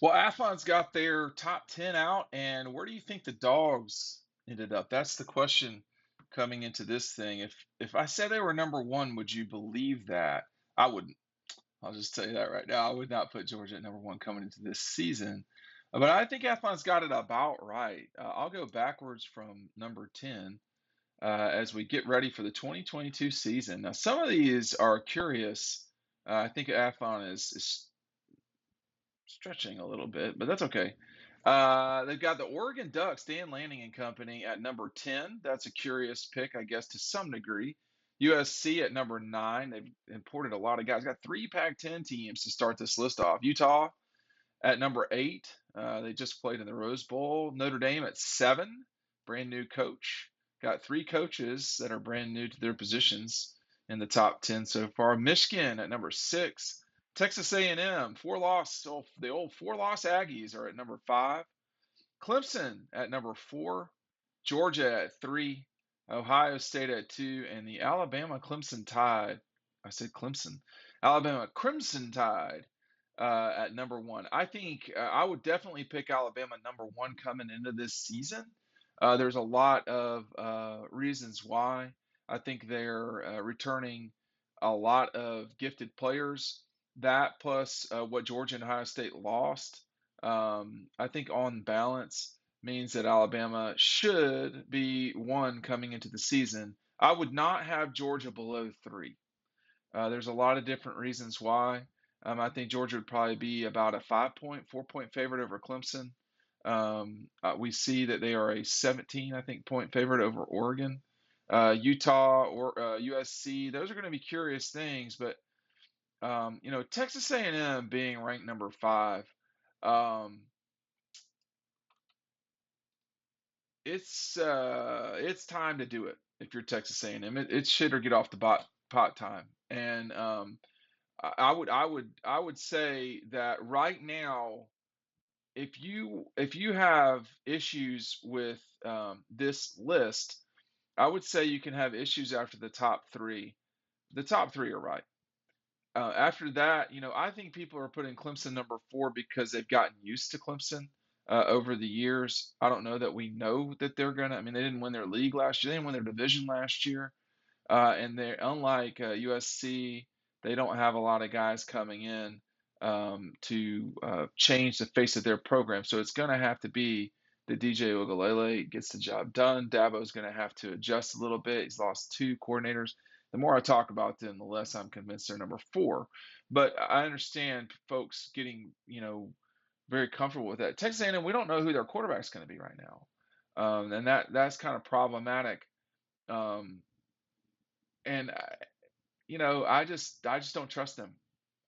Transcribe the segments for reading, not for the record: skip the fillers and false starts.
Well, Athlon's got their top 10 out, and where do you think the dogs ended up? That's the question coming into this thing. If I said they were number one, would you believe that? I wouldn't. I'll just tell you that right now. I would not put Georgia at number one coming into this season. But I think Athlon's got it about right. I'll go backwards from number 10 as we get ready for the 2022 season. Now, some of these are curious. I think Athlon is stretching a little bit, but that's okay. They've got the Oregon Ducks, Dan Lanning and company at number 10. That's a curious pick, I guess, to some degree. USC at number 9. They've imported a lot of guys. Got three Pac-10 teams to start this list off. Utah at number 8. They just played in the Rose Bowl. Notre Dame at 7. Brand new coach. Got three coaches that are brand new to their positions in the top 10 so far. Michigan at number 6. Texas A&M, the old four-loss Aggies are at number 5. Clemson at number 4. Georgia at 3. Ohio State at 2. And the Alabama Clemson Tide, I said Clemson, Alabama Crimson Tide at number 1. I think I would definitely pick Alabama number 1 coming into this season. There's a lot of reasons why. I think they're returning a lot of gifted players. That plus what Georgia and Ohio State lost, I think on balance means that Alabama should be 1 coming into the season. I would not have Georgia below 3. There's a lot of different reasons why. I think Georgia would probably be about a 5-point, 4-point favorite over Clemson. We see that they are a 17, I think, point favorite over Oregon. Utah or USC, those are going to be curious things, but Texas A&M being ranked number 5, um, it's time to do it if you're Texas A&M. It's shit or get off the pot time, and I would say that right now, if you have issues with this list, I would say you can have issues after the top 3. The top 3 are right. After that, I think people are putting Clemson number 4 because they've gotten used to Clemson over the years. I don't know that we know that they're gonna. I mean, they didn't win their league last year. They didn't win their division last year. And they're unlike USC, they don't have a lot of guys coming in to change the face of their program. So it's going to have to be that DJ Uiagalelei gets the job done. Dabo's going to have to adjust a little bit. He's lost 2 coordinators. The more I talk about them, the less I'm convinced they're number 4. But I understand folks getting, very comfortable with that. Texas A&M, we don't know who their quarterback's going to be right now, and that's kind of problematic. Um, and I just don't trust them.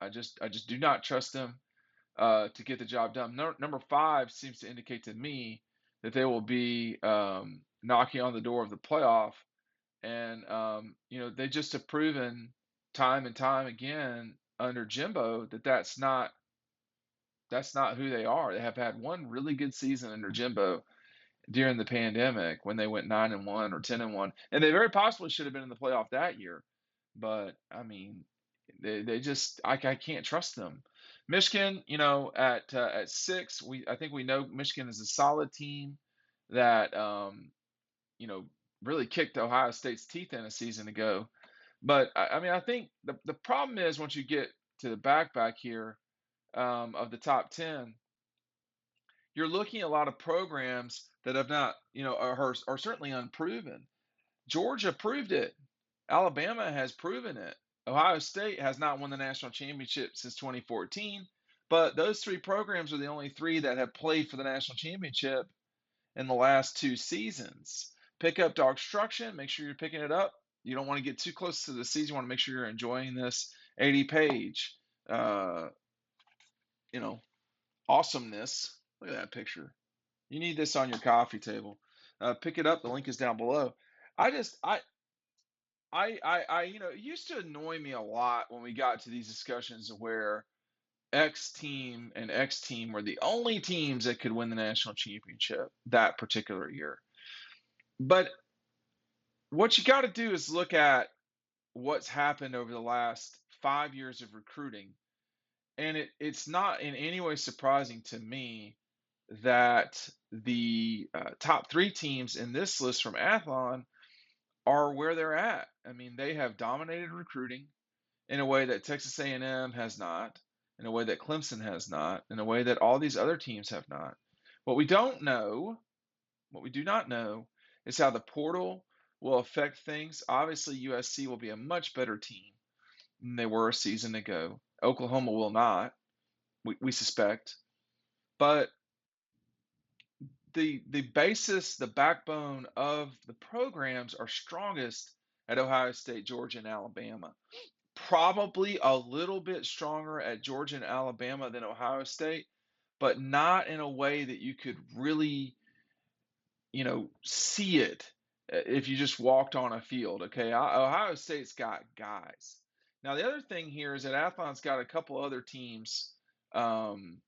I just do not trust them to get the job done. Number 5 seems to indicate to me that they will be knocking on the door of the playoff, and they just have proven time and time again under Jimbo that that's not who they are. They have had one really good season under Jimbo during the pandemic when they went 9-1 or 10-1, and they very possibly should have been in the playoff that year. But I mean, they just I can't trust them. Michigan, at 6, I think we know Michigan is a solid team that you know really kicked Ohio State's teeth in a season ago. But I mean, I think the problem is once you get to the back here of the top 10, you're looking at a lot of programs that have not, are certainly unproven. Georgia proved it. Alabama has proven it. Ohio State has not won the national championship since 2014, but those 3 programs are the only 3 that have played for the national championship in the last 2 seasons. Pick up DAWGSTRUCTION. Make sure you're picking it up. You don't want to get too close to the season. You want to make sure you're enjoying this 80-page, uh, you know, awesomeness. Look at that picture. You need this on your coffee table. Pick it up. The link is down below. I just, it used to annoy me a lot when we got to these discussions where X team and X team were the only teams that could win the national championship that particular year. But what you got to do is look at what's happened over the last 5 years of recruiting. And it's not in any way surprising to me that the top three teams in this list from Athlon are where they're at. I mean, they have dominated recruiting in a way that Texas A&M has not, in a way that Clemson has not, in a way that all these other teams have not. What we don't know, what we do not know, is how the portal will affect things. Obviously, USC will be a much better team than they were a season ago. Oklahoma will not, we suspect. But the basis, the backbone of the programs are strongest at Ohio State, Georgia, and Alabama. Probably a little bit stronger at Georgia and Alabama than Ohio State, but not in a way that you could really, see it if you just walked on a field. Okay, Ohio State's got guys. Now the other thing here is that Athlon's got a couple other teams um,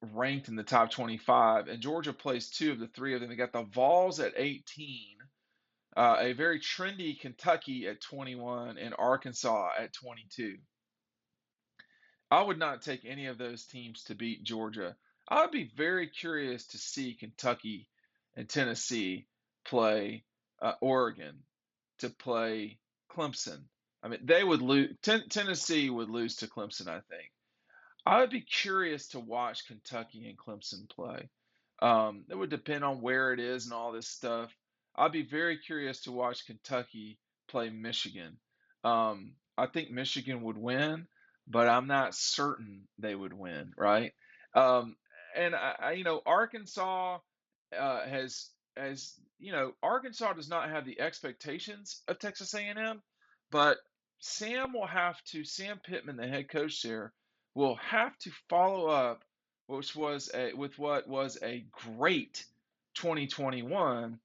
ranked in the top 25, and Georgia plays two of the three of them. They got the Vols at 18, a very trendy Kentucky at 21, and Arkansas at 22. I would not take any of those teams to beat Georgia. I would be very curious to see Kentucky and Tennessee play Oregon, to play Clemson. I mean, they would lose. Tennessee would lose to Clemson, I think. I would be curious to watch Kentucky and Clemson play. It would depend on where it is and all this stuff. I'd be very curious to watch Kentucky play Michigan. I think Michigan would win, but I'm not certain they would win, right? Um, and Arkansas Arkansas does not have the expectations of Texas A&M, but Sam Pittman, the head coach there, will have to follow up, with what was a great 2021,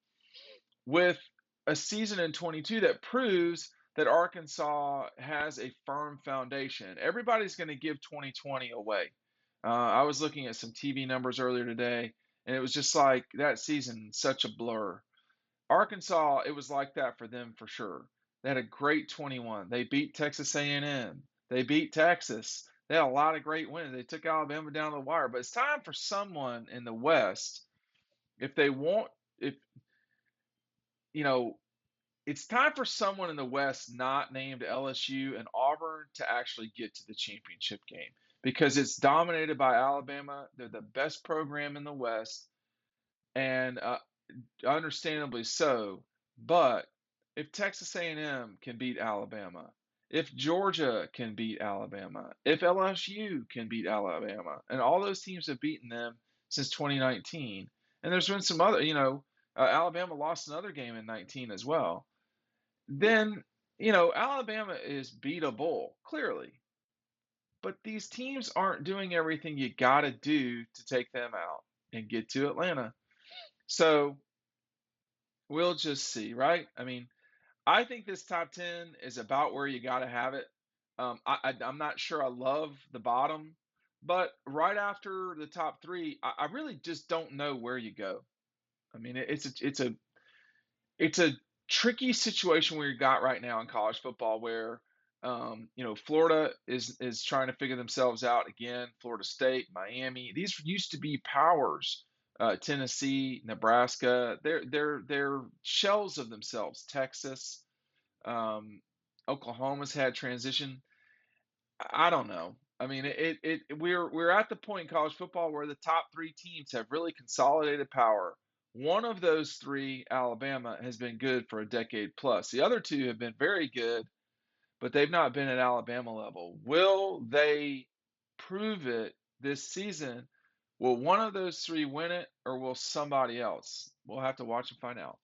with a season in 22 that proves that Arkansas has a firm foundation. Everybody's going to give 2020 away. I was looking at some TV numbers earlier today, and it was just like that season, such a blur. Arkansas, it was like that for them for sure. They had a great 21. They beat Texas A&M. They beat Texas. They had a lot of great wins. They took Alabama down to the wire. But it's time for someone in the West, if they want, if you know, it's time for someone in the West not named LSU and Auburn to actually get to the championship game, because it's dominated by Alabama. They're the best program in the West, and understandably so. But if Texas A&M can beat Alabama, if Georgia can beat Alabama, if LSU can beat Alabama, and all those teams have beaten them since 2019, and there's been some other, Alabama lost another game in 19 as well, then Alabama is beatable clearly. But these teams aren't doing everything you got to do to take them out and get to Atlanta. So we'll just see, right? I mean, I think this top 10 is about where you got to have it. I'm not sure I love the bottom, but right after the top three, I really just don't know where you go. I mean, it's a tricky situation we got right now in college football, where Florida is trying to figure themselves out again. Florida State, Miami, these used to be powers. Tennessee, Nebraska, they're shells of themselves. Texas, um, Oklahoma's had transition. I don't know. I mean, we're at the point in college football where the top three teams have really consolidated power. One of those three, Alabama, has been good for a decade plus. The other two have been very good, but they've not been at Alabama level. Will they prove it this season? Will one of those three win it, or will somebody else? We'll have to watch and find out.